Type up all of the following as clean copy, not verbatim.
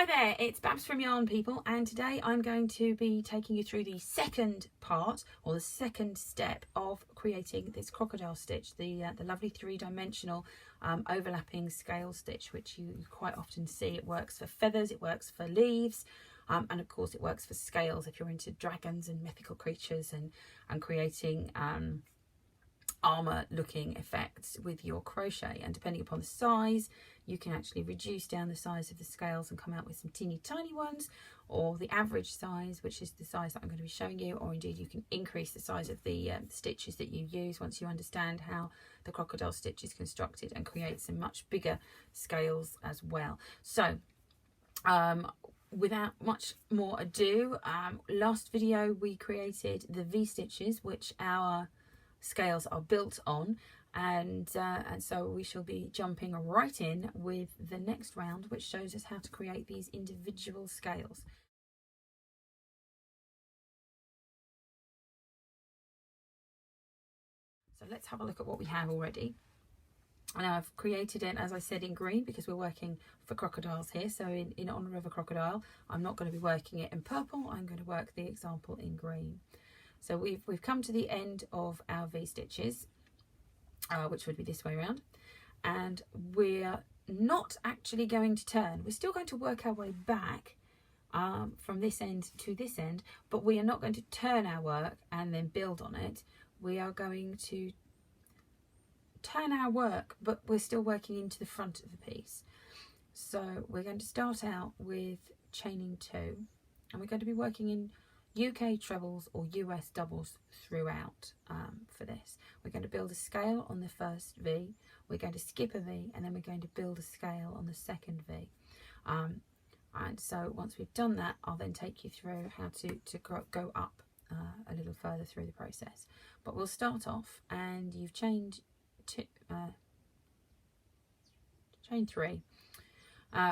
Hi there, it's Babs from Yarn People, and today I'm going to be taking you through the second part, or the second step of creating this crocodile stitch, the lovely three-dimensional overlapping scale stitch, which you quite often see. It works for feathers, it works for leaves, and of course it works for scales if you're into dragons and mythical creatures and creating armor looking effects with your crochet. And depending upon the size, you can actually reduce down the size of the scales and come out with some teeny tiny ones, or the average size, which is the size that I'm going to be showing you, or indeed you can increase the size of the stitches that you use once you understand how the crocodile stitch is constructed, and create some much bigger scales as well. So without much more ado, last video we created the V stitches which our scales are built on, and so we shall be jumping right in with the next round, which shows us how to create these individual scales. So let's have a look at what we have already. And I've created it, as I said, in green because we're working for crocodiles here. So in honour of a crocodile, I'm not going to be working it in purple. I'm going to work the example in green. So we've come to the end of our V stitches, which would be this way around, and we're not actually going to turn. We're still going to work our way back from this end to this end, but we are not going to turn our work and then build on it. We are going to turn our work, but we're still working into the front of the piece. So we're going to start out with chaining 2, and we're going to be working in UK trebles or US doubles throughout for this. We're going to build a scale on the first V, we're going to skip a V, and then we're going to build a scale on the second V. And so once we've done that, I'll then take you through how to go up a little further through the process. But we'll start off, and you've chain 3.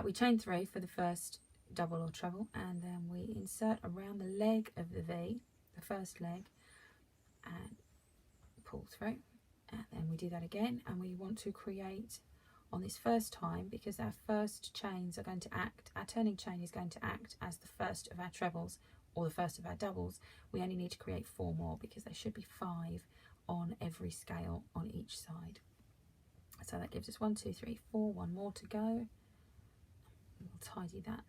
We chain 3 for the first double or treble, and then we insert around the leg of the V, the first leg, and pull through, and then we do that again. And we want to create on this first time, because our first chains are going to act, our turning chain is going to act as the first of our trebles or the first of our doubles. We only need to create 4 more because there should be 5 on every scale on each side. So that gives us 1, 2, 3, 4, 1 more to go. We'll tidy that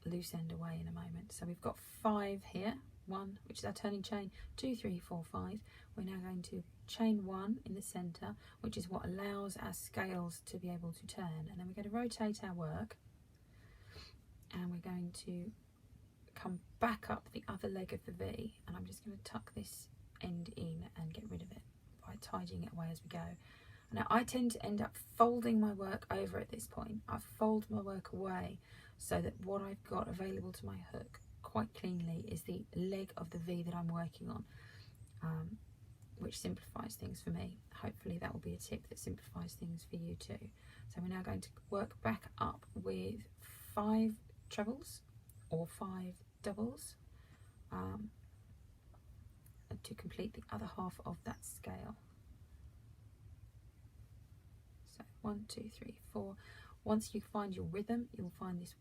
loose end away in a moment. So we've got 5 here, 1, which is our turning chain, 2, 3, 4, 5. We're now going to chain 1 in the center, which is what allows our scales to be able to turn, and then we're going to rotate our work, and we're going to come back up the other leg of the V, and I'm just going to tuck this end in and get rid of it by tidying it away as we go. Now I tend to end up folding my work over at this point. I fold my work away so that what I've got available to my hook quite cleanly is the leg of the V that I'm working on, which simplifies things for me. Hopefully that will be a tip that simplifies things for you too. So we're now going to work back up with 5 trebles or 5 doubles to complete the other half of that scale. So 1, 2, 3, 4. Once you find your rhythm, you'll find this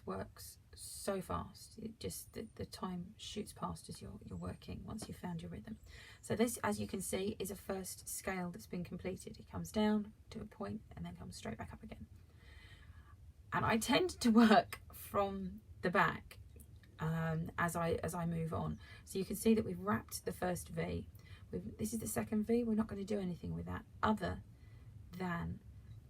works so fast. It just the time shoots past as you're working once you've found your rhythm. So this, as you can see, is a first scale that's been completed. It comes down to a point and then comes straight back up again. And I tend to work from the back as I move on. So you can see that we've wrapped the first V. This is the second V. We're not going to do anything with that other than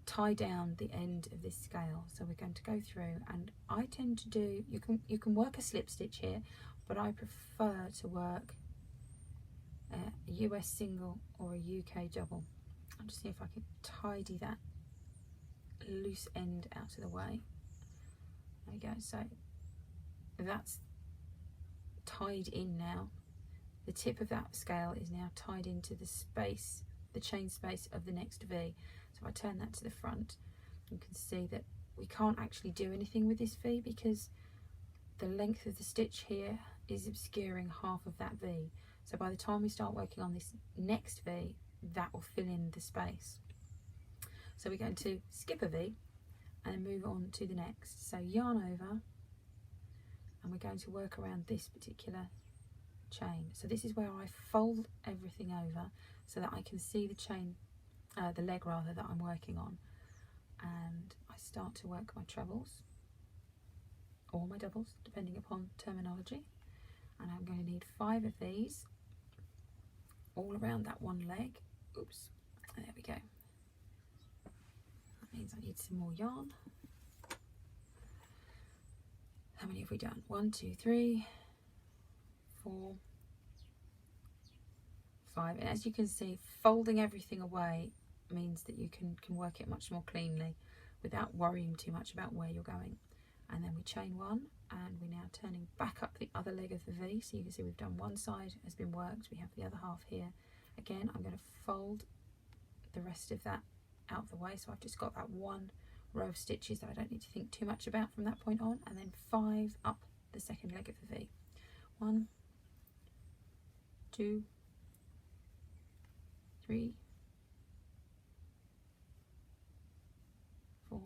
tie down the end of this scale. So we're going to go through, and I tend to do, you can work a slip stitch here, but I prefer to work a US single or a UK double. I'll just see if I can tidy that loose end out of the way. There we go. So that's tied in now. The tip of that scale is now tied into the space, the chain space of the next V. So if I turn that to the front, you can see that we can't actually do anything with this V because the length of the stitch here is obscuring half of that V. So by the time we start working on this next V, that will fill in the space. So we're going to skip a V and then move on to the next. So yarn over, and we're going to work around this particular chain. So this is where I fold everything over so that I can see the chain, the leg rather, that I'm working on, and I start to work my trebles or my doubles depending upon terminology. And I'm going to need 5 of these all around that one leg. Oops, there we go. That means I need some more yarn. How many have we done? 1, 2, 3, 4, 5. And as you can see, folding everything away means that you can work it much more cleanly without worrying too much about where you're going. And then we chain 1, and we're now turning back up the other leg of the V. So you can see we've done one side has been worked, we have the other half here. Again, I'm going to fold the rest of that out of the way, so I've just got that one row of stitches that I don't need to think too much about from that point on, and then 5 up the second leg of the V. 1, 2, 3, 4,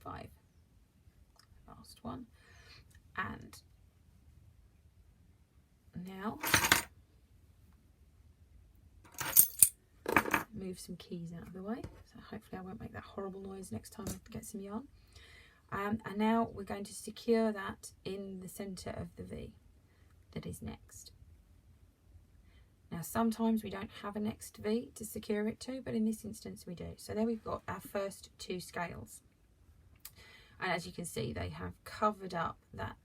5. Last one. And now move some keys out of the way, so hopefully I won't make that horrible noise next time I get some yarn. And now we're going to secure that in the centre of the V that is next. Now sometimes we don't have a next V to secure it to, but in this instance we do. So there we've got our first 2 scales, and as you can see they have covered up that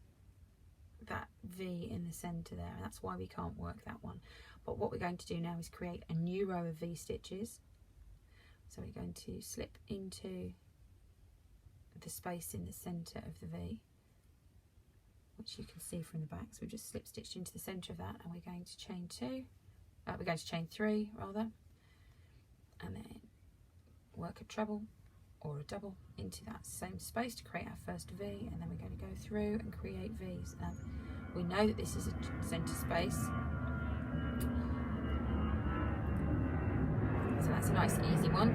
V in the centre there, and that's why we can't work that one. But what we're going to do now is create a new row of V stitches. So we're going to slip into the space in the centre of the V, which you can see from the back. So we've just slip stitched into the centre of that, and we're going to chain 3 rather, and then work a treble or a double into that same space to create our first V, and then we're going to go through and create V's. We know that this is a centre space, so that's a nice easy one.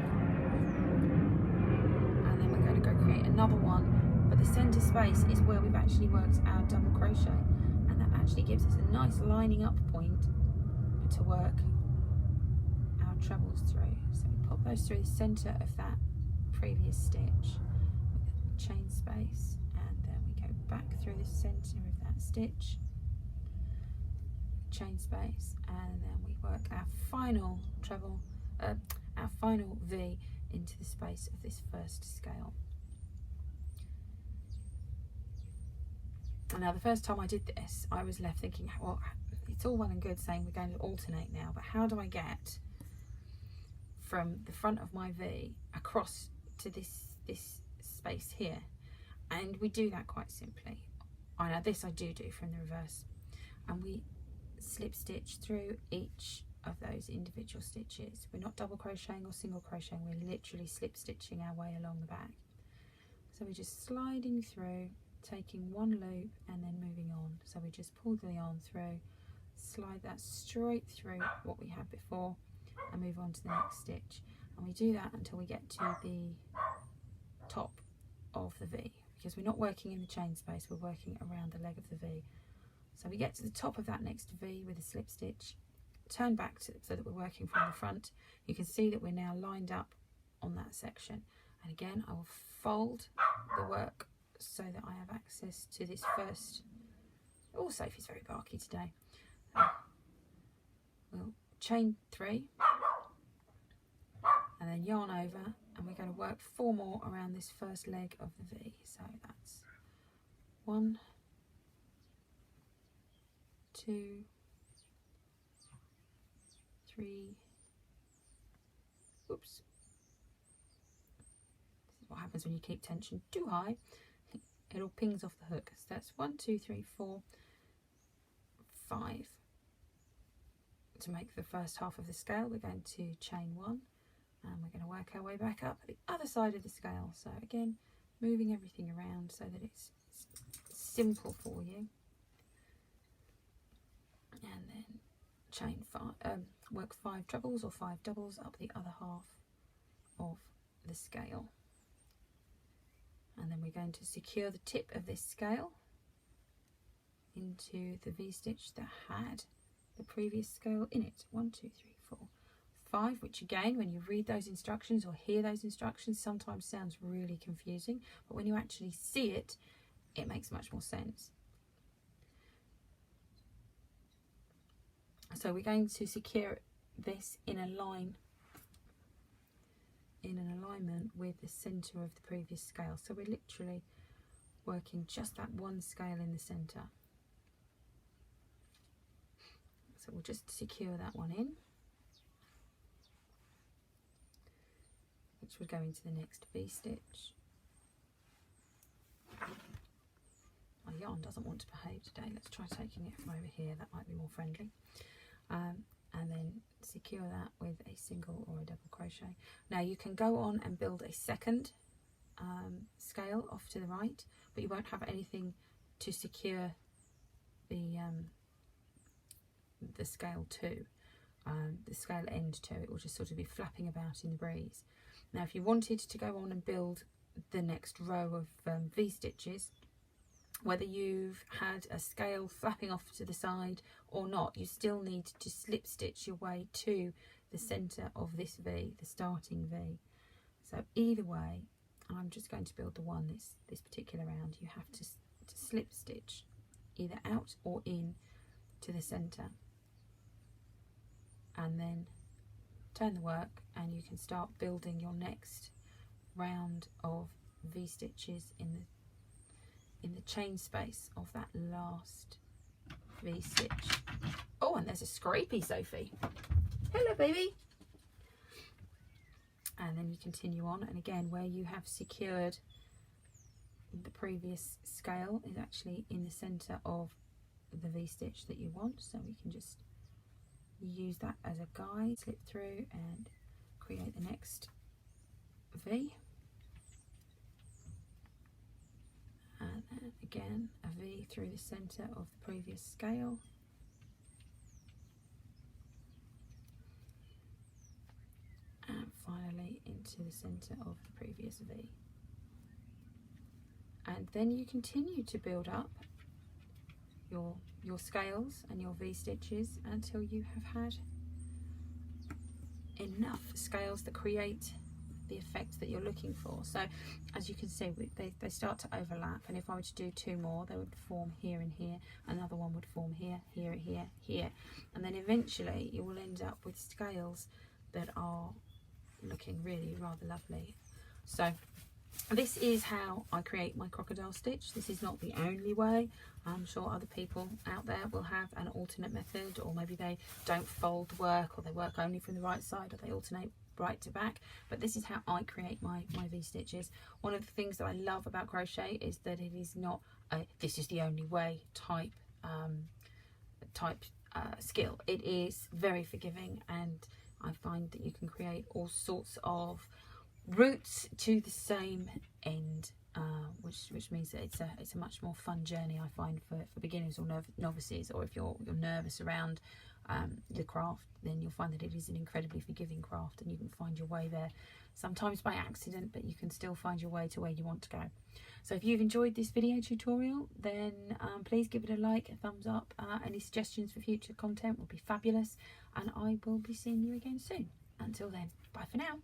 And then we're going to go create another one, but the centre space is where we've actually worked our double crochet, and that actually gives us a nice lining up point to work our trebles through. So we pop those through the centre of that previous stitch with chain space, and then we go back through the centre of that stitch, chain space, and then we work our final treble, our final V into the space of this first scale. Now the first time I did this, I was left thinking, well, it's all well and good saying we're going to alternate now, but how do I get from the front of my V across to this space here? And we do that quite simply. I know this I do from the reverse, and we slip stitch through each of those individual stitches. We're not double crocheting or single crocheting, we're literally slip stitching our way along the back. So we're just sliding through, taking one loop and then moving on. So we just pull the yarn through, slide that straight through what we had before, and move on to the next stitch. And we do that until we get to the top of the V, because we're not working in the chain space, we're working around the leg of the V. So we get to the top of that next V with a slip stitch, turn back so that we're working from the front. You can see that we're now lined up on that section, and again I will fold the work so that I have access to this first. Oh, Sophie's very barky today. We'll chain 3 and then yarn over, and we're going to work 4 more around this first leg of the V. So that's 1, 2, 3, oops, this is what happens when you keep tension too high, it all pings off the hook. So that's 1, 2, 3, 4, 5. To make the first half of the scale, we're going to chain 1, and we're going to work our way back up the other side of the scale. So again, moving everything around so that it's simple for you. And then chain 5, work 5 trebles or 5 doubles up the other half of the scale, and then we're going to secure the tip of this scale into the V-stitch that had the previous scale in it. 1, 2, 3, 4, 5, which again, when you read those instructions or hear those instructions, sometimes sounds really confusing, but when you actually see it, it makes much more sense. So we're going to secure this in a line, in an alignment with the center of the previous scale. So we're literally working just that one scale in the center. So we'll just secure that one in, which will go into the next V-stitch. My yarn doesn't want to behave today. Let's try taking it from over here. That might be more friendly. And then secure that with a single or a double crochet. Now you can go on and build a second scale off to the right, but you won't have anything to secure the scale to, the scale end to. It will just sort of be flapping about in the breeze. Now if you wanted to go on and build the next row of V-stitches, whether you've had a scale flapping off to the side or not, you still need to slip stitch your way to the center of this V, the starting V. So either way, I'm just going to build the one this particular round, you have to slip stitch either out or in to the center, and then turn the work, and you can start building your next round of V-stitches in the chain space of that last V-stitch. Oh, and there's a scrapey, Sophie. Hello, baby. And then you continue on, and again, where you have secured the previous scale is actually in the center of the V-stitch that you want, so we can just use that as a guide, slip through and create the next V. And then again a V through the center of the previous scale, and finally into the center of the previous V. And then you continue to build up your scales and your V-stitches until you have had enough scales that create the effect that you're looking for. So as you can see, they start to overlap, and if I were to do 2 more, they would form here and here, another one would form here, here, here, here, and then eventually you will end up with scales that are looking really rather lovely. So this is how I create my crocodile stitch. This is not the only way. I'm sure other people out there will have an alternate method, or maybe they don't fold work, or they work only from the right side, or they alternate right to back, but this is how I create my V-stitches. One of the things that I love about crochet is that it is not a this is the only way type skill. It is very forgiving, and I find that you can create all sorts of routes to the same end, which means that it's a much more fun journey, I find, for beginners or novices, or if you're nervous around the craft, then you'll find that it is an incredibly forgiving craft, and you can find your way there, sometimes by accident, but you can still find your way to where you want to go. So if you've enjoyed this video tutorial, then please give it a like, a thumbs up. Any suggestions for future content will be fabulous, and I will be seeing you again soon. Until then, bye for now.